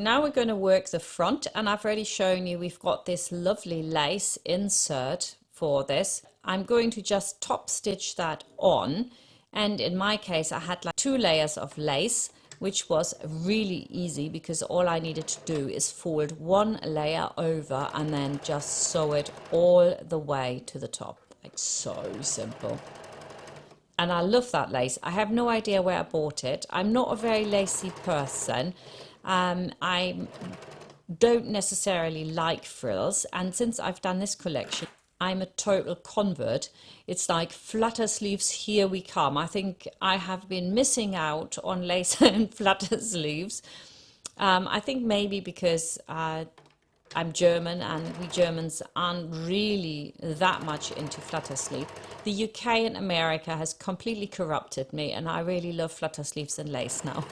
Now we're going to work the front, and I've already shown you we've got this lovely lace insert for this. I'm going to just top stitch that on, and in my case I had like 2 layers of lace, which was really easy because all I needed to do is fold 1 layer over and then just sew it all the way to the top. Like, so simple. And I love that lace. I have no idea where I bought it. I'm not a very lacy person. I don't necessarily like frills, and since I've done this collection, I'm a total convert. It's like flutter sleeves, here we come. I think I have been missing out on lace and flutter sleeves. I think maybe because I'm German, and we Germans aren't really that much into flutter sleeve. The UK and America has completely corrupted me, and I really love flutter sleeves and lace now.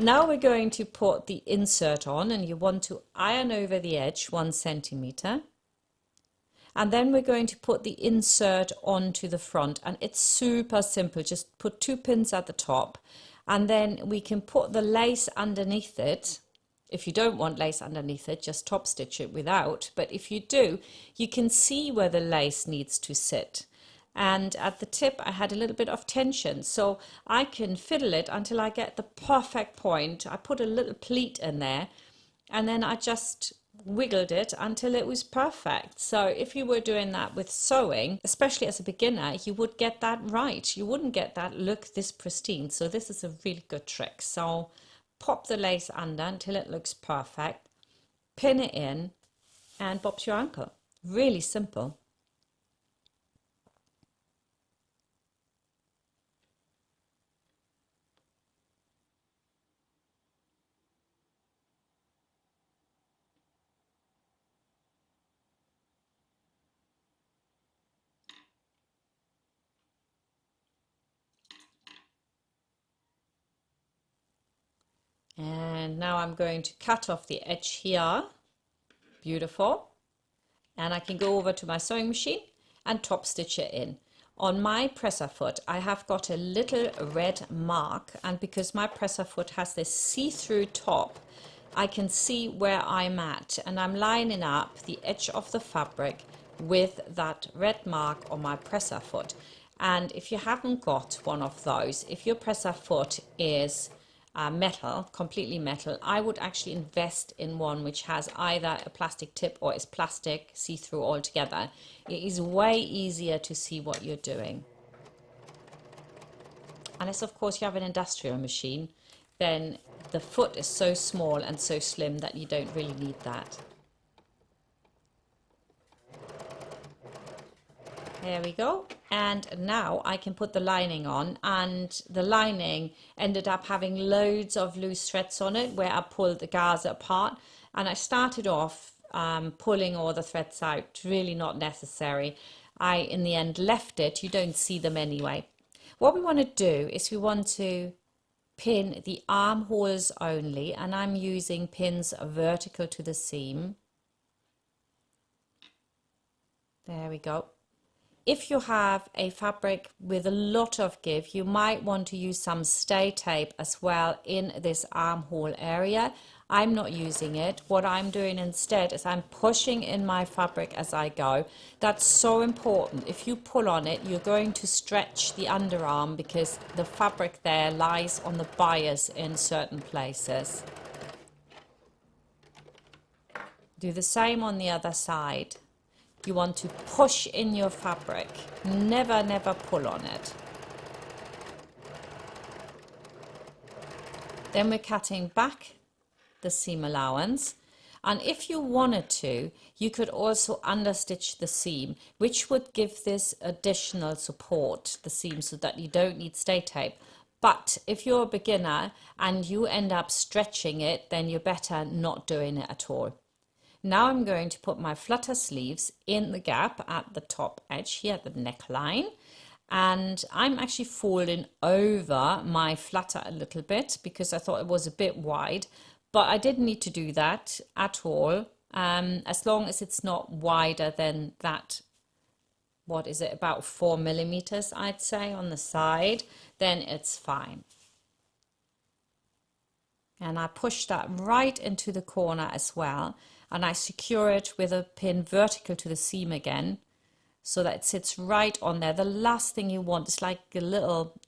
Now we're going to put the insert on, and you want to iron over the edge 1 centimeter. And then we're going to put the insert onto the front, and it's super simple. Just put 2 pins at the top, and then we can put the lace underneath it. If you don't want lace underneath it, just top stitch it without. But if you do, you can see where the lace needs to sit. And at the tip I had a little bit of tension, so I can fiddle it until I get the perfect point. I put a little pleat in there, and then I just wiggled it until it was perfect. So if you were doing that with sewing, especially as a beginner, you would get that right. You wouldn't get that look this pristine. So this is a really good trick. So pop the lace under until it looks perfect, pin it in, and bob's your uncle. Really simple. And now I'm going to cut off the edge here. Beautiful. And I can go over to my sewing machine and top stitch it in. On my presser foot, I have got a little red mark, and because my presser foot has this see-through top, I can see where I'm at, and I'm lining up the edge of the fabric with that red mark on my presser foot. And if you haven't got one of those, if your presser foot is metal, completely metal, I would actually invest in one which has either a plastic tip or is plastic, see-through altogether. It is way easier to see what you're doing. Unless of course you have an industrial machine, then the foot is so small and so slim that you don't really need that. There we go. And now I can put the lining on, and the lining ended up having loads of loose threads on it where I pulled the Gaza apart, and I started off pulling all the threads out. Really not necessary. I in the end left it. You don't see them anyway. What we want to do is we want to pin the armholes only, and I'm using pins vertical to the seam. There we go. If you have a fabric with a lot of give, you might want to use some stay tape as well in this armhole area. I'm not using it. What I'm doing instead is I'm pushing in my fabric as I go. That's so important. If you pull on it, you're going to stretch the underarm because the fabric there lies on the bias in certain places. Do the same on the other side. You want to push in your fabric, never pull on it. Then we're cutting back the seam allowance, and if you wanted to, you could also understitch the seam, which would give this additional support, the seam, so that you don't need stay tape. But if you're a beginner and you end up stretching it, then you're better not doing it at all. Now I'm going to put my flutter sleeves in the gap at the top edge here at the neckline, and I'm actually folding over my flutter a little bit because I thought it was a bit wide, but I didn't need to do that at all, as long as it's not wider than that, what is it, about 4 millimeters I'd say on the side, then it's fine. And I push that right into the corner as well. And I secure it with a pin vertical to the seam again, so that it sits right on there. The last thing you want is like a little,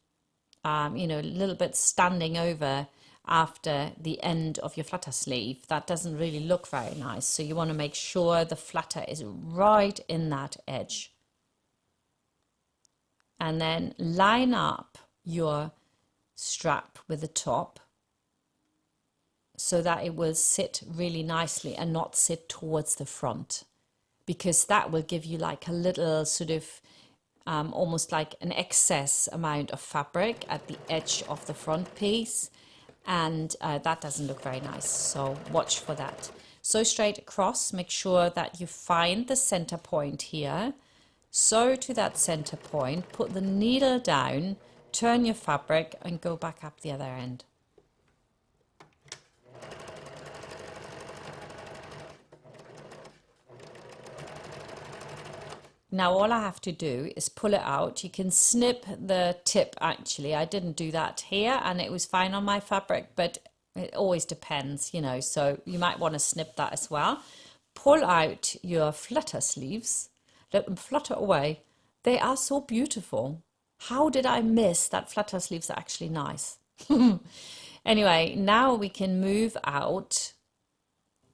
you know, a little bit standing over after the end of your flutter sleeve. That doesn't really look very nice. So you want to make sure the flutter is right in that edge. And then line up your strap with the top so that it will sit really nicely and not sit towards the front, because that will give you like a little sort of almost like an excess amount of fabric at the edge of the front piece, and that doesn't look very nice. So watch for that. Sew straight across, make sure that you find the center point here. Sew to that center point, put the needle down, turn your fabric and go back up the other end. Now all I have to do is pull it out. You can snip the tip actually. I didn't do that here and it was fine on my fabric, but it always depends, you know, so you might want to snip that as well. Pull out your flutter sleeves, let them flutter away. They are so beautiful. How did I miss that flutter sleeves are actually nice? Anyway, now we can move out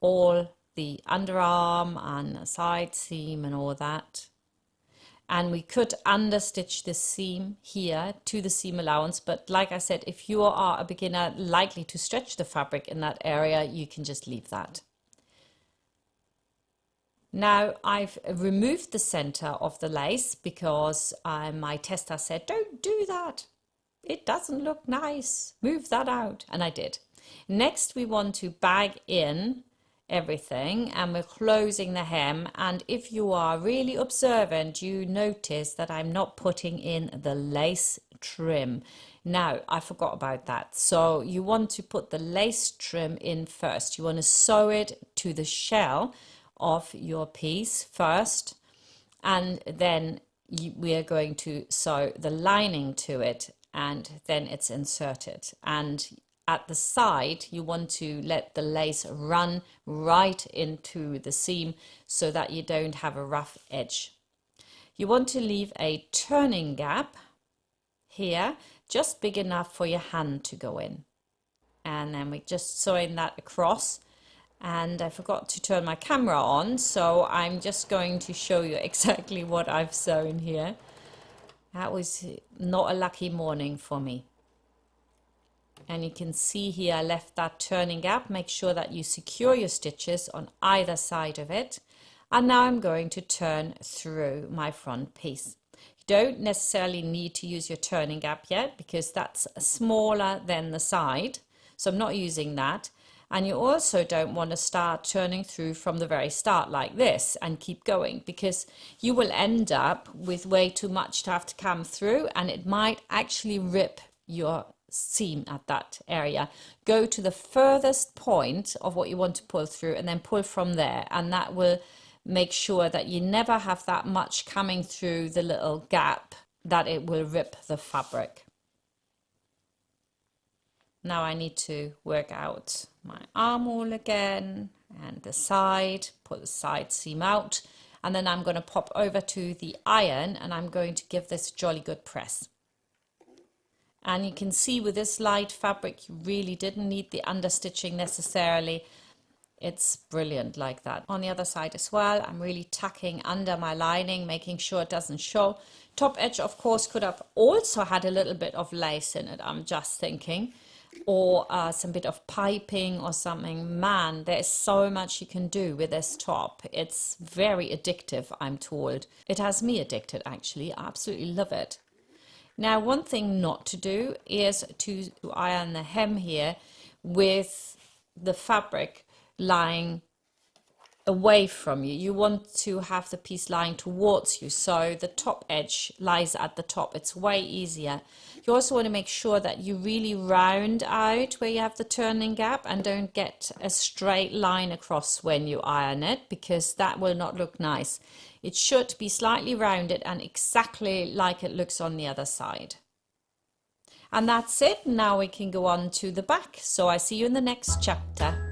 all the underarm and side seam and all that. And we could understitch the seam here to the seam allowance, but like I said, if you are a beginner likely to stretch the fabric in that area, you can just leave that. Now I've removed the center of the lace because my tester said, don't do that. It doesn't look nice. Move that out. And I did. Next, we want to bag in everything and we're closing the hem, and if you are really observant you notice that I'm not putting in the lace trim. Now I forgot about that, so you want to put the lace trim in first. You want to sew it to the shell of your piece first, and then we are going to sew the lining to it, and then it's inserted. And at the side, you want to let the lace run right into the seam so that you don't have a rough edge. You want to leave a turning gap here, just big enough for your hand to go in. And then we're just sewing that across. And I forgot to turn my camera on, so I'm just going to show you exactly what I've sewn here. That was not a lucky morning for me. And you can see here I left that turning gap. Make sure that you secure your stitches on either side of it. And now I'm going to turn through my front piece. You don't necessarily need to use your turning gap yet because that's smaller than the side. So I'm not using that. And you also don't want to start turning through from the very start like this and keep going, because you will end up with way too much to have to come through and it might actually rip your seam at that area. Go to the furthest point of what you want to pull through and then pull from there, and that will make sure that you never have that much coming through the little gap that it will rip the fabric. Now I need to work out my armhole again and the side, pull the side seam out, and then I'm going to pop over to the iron and I'm going to give this a jolly good press. And you can see with this light fabric, you really didn't need the understitching necessarily. It's brilliant like that. On the other side as well, I'm really tucking under my lining, making sure it doesn't show. Top edge, of course, could have also had a little bit of lace in it, I'm just thinking. Or some bit of piping or something. Man, there's so much you can do with this top. It's very addictive, I'm told. It has me addicted, actually. I absolutely love it. Now, one thing not to do is to iron the hem here with the fabric lying away from you. You want to have the piece lying towards you, so the top edge lies at the top. It's way easier. You also want to make sure that you really round out where you have the turning gap and don't get a straight line across when you iron it, because that will not look nice. It should be slightly rounded and exactly like it looks on the other side. And that's it. Now we can go on to the back. So I see you in the next chapter.